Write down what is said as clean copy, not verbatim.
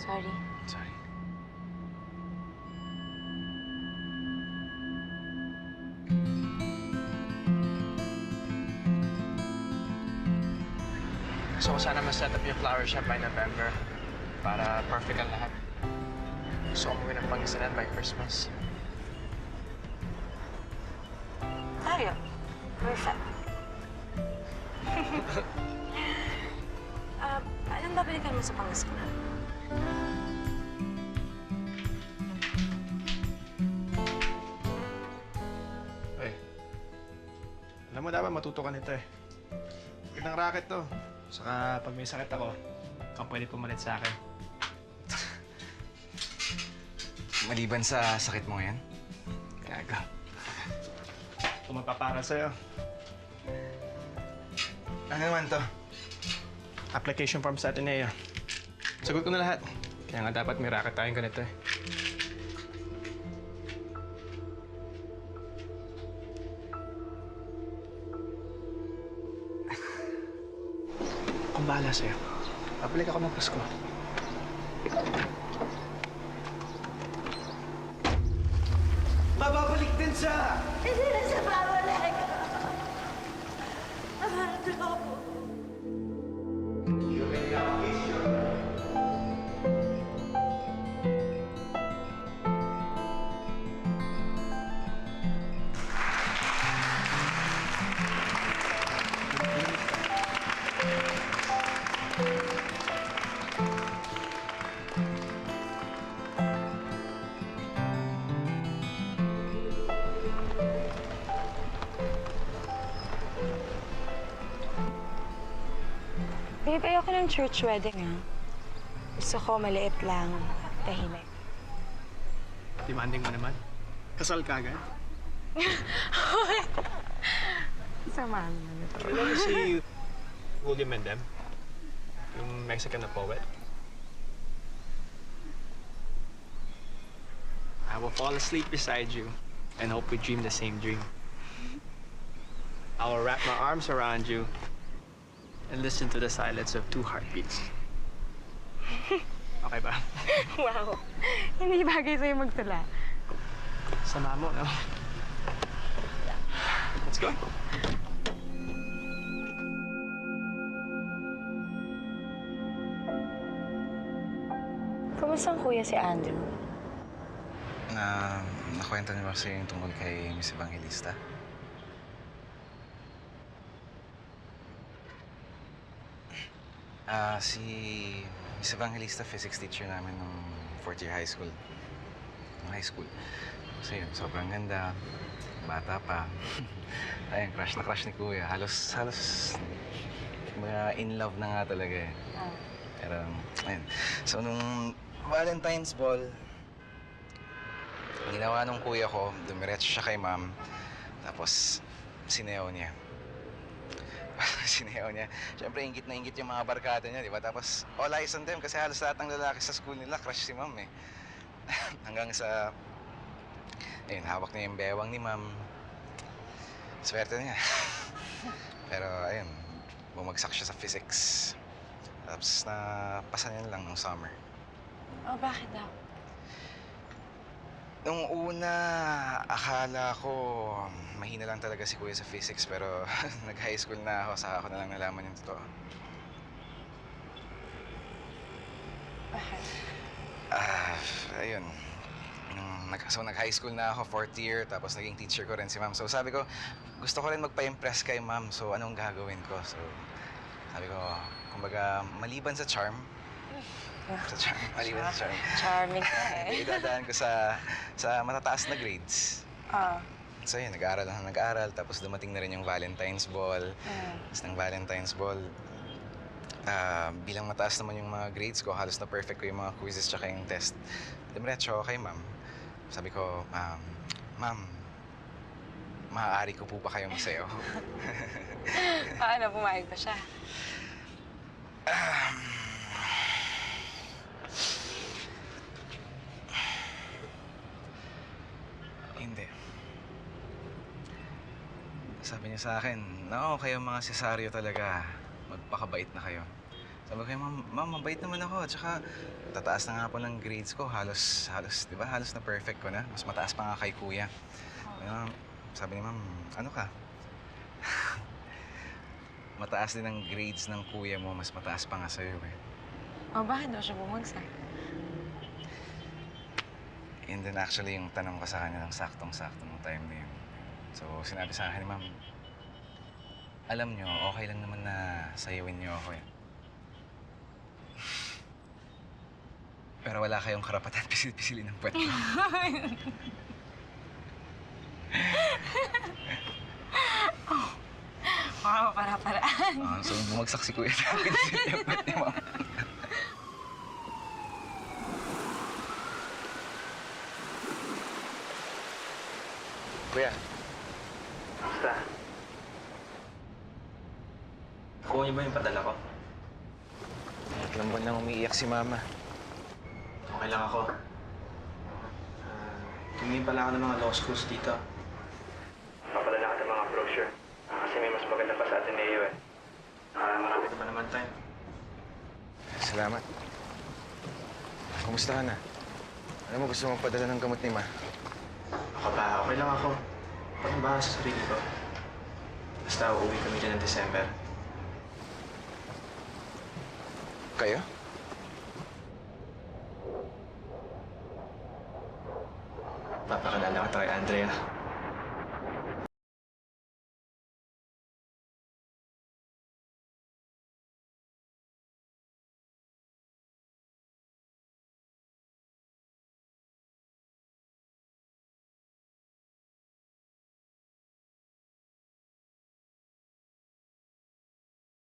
Sorry. Sorry. Gusto ko sana ma-set up yung flower shop by November para perfect ang lahat. Gusto ko umuwi ng Pangasinan by Christmas. Tayo. Perfect. Anong babalikan mo sa Pangasinan? Ay. Alam mo, dapat matuto ka nito eh. Magandang racket to. Saka pag may sakit ako, kang pwede pumalit sa akin. Maliban sa sakit mo ngayon? Gaga. Ito magpapara sa'yo. Ano naman to? Application form sa Ateneo. Sagot ko na lahat. Kaya nga dapat may racket tayong ganito eh. Kung bahala sa'yo. Pabalik ako ng Pasko. Mababalik din siya! Hindi na siya babalik! Ano? Babe, ayoko ng church wedding, ah. Gusto ko maliit lang, tahimik. Demanding mo naman. Kasal ka agad. Samahan mo na to. Alam mo si William Mendem? Yung Mexican na poet? I will fall asleep beside you and hope we dream the same dream. I will wrap my arms around you and listen to the silence of two heartbeats. Okay ba? Wow. Hindi bagay sa'yo magtula. Sama mo, no? Let's go. Kumusta ang kuya si Andrew? Nakwento niyo ba kasi yung tungkol kay Miss Evangelista? Si Miss Evangelista, physics teacher namin nung fourth year high school. Nung high school. Kasi yun, sobrang ganda. Bata pa. Ayun, crush na crush ni Kuya. Halos mga in love na nga talaga eh. Oh. Pero, ayun. So, nung Valentine's Ball, ginawa nung kuya ko, dumiretso siya kay ma'am. Tapos, sineyaw niya. Sineyaw niya. Siyempre, ingit na ingit yung mga barkada niya, di ba? Tapos, all eyes on them kasi halos lahat ng lalaki sa school nila, crush si ma'am eh. Hanggang sa, ayun, hawak niya yung bewang ni ma'am. Swerte niya. Pero, ayun, bumagsak siya sa physics. Tapos, napasa niya lang nung summer. Oh, bakit daw? Nung una, akala ko mahina lang talaga si Kuya sa physics pero nag-high school na ako, saka ako na lang nalaman yung totoo. Bakit? Ayun. So nag-high school na ako, fourth year, tapos naging teacher ko rin si ma'am. So sabi ko, gusto ko rin magpa-impress kay ma'am, so anong gagawin ko? So sabi ko, kumbaga, maliban sa charm, maliban sa charm, Charming ka eh. idadaan ko sa matataas na grades. Ah. So yun, nag-aaral na nag-aaral, tapos dumating na rin yung Valentine's Ball. Tapos ng Valentine's Ball, bilang mataas naman yung mga grades ko, halos na perfect ko yung mga quizzes tsaka yung test. Dumiretso ako kay ma'am. Sabi ko, ma'am, maaari ko po ba kayong masayaw? Paano, pumayag pa siya? Hindi. Sabi niya sa akin, kayo mga Cesario talaga, magpakabait na kayo. Sabi ko kay ma'am, ma'am, mabait naman ako. Tsaka, tataas na nga po ng grades ko. Halos, di ba? Halos na perfect ko na. Mas mataas pa nga kay kuya. Sabi ni ma'am, ano ka? Mataas din ang grades ng kuya mo. Mas mataas pa nga sa'yo eh. O, bakit daw siya bumagsak? And then actually, yung tanong ko sa kanya ng saktong-sakto nung time na yun. So, sinabi sa akin ni ma'am, alam nyo, okay lang naman na sayawin nyo ako eh. Pero wala kayong karapatan pisil-pisilin ng puwet ko. Baka para-paraan. So, bumagsak si kuya na pinisil niya puwet ni ma'am. Kuya. Basta. Kuha niyo ba yung padala ko? Ilang buwan nang umiiyak si mama. Okay lang ako. Tumingin pala ako ng mga law schools dito. Papadala ka ng mga brochure. Kasi may mas maganda pa sa Ateneo eh. Marami ka pa naman time. Salamat. Kumusta ka na? Alam mo, gusto mong padala ng gamot ni Ma. Ako ba? Okay lang ako. Parang bahala sa sarili ko. Basta uuwi kami dyan ng December. Kayo? Papakalala ka kay Andrea.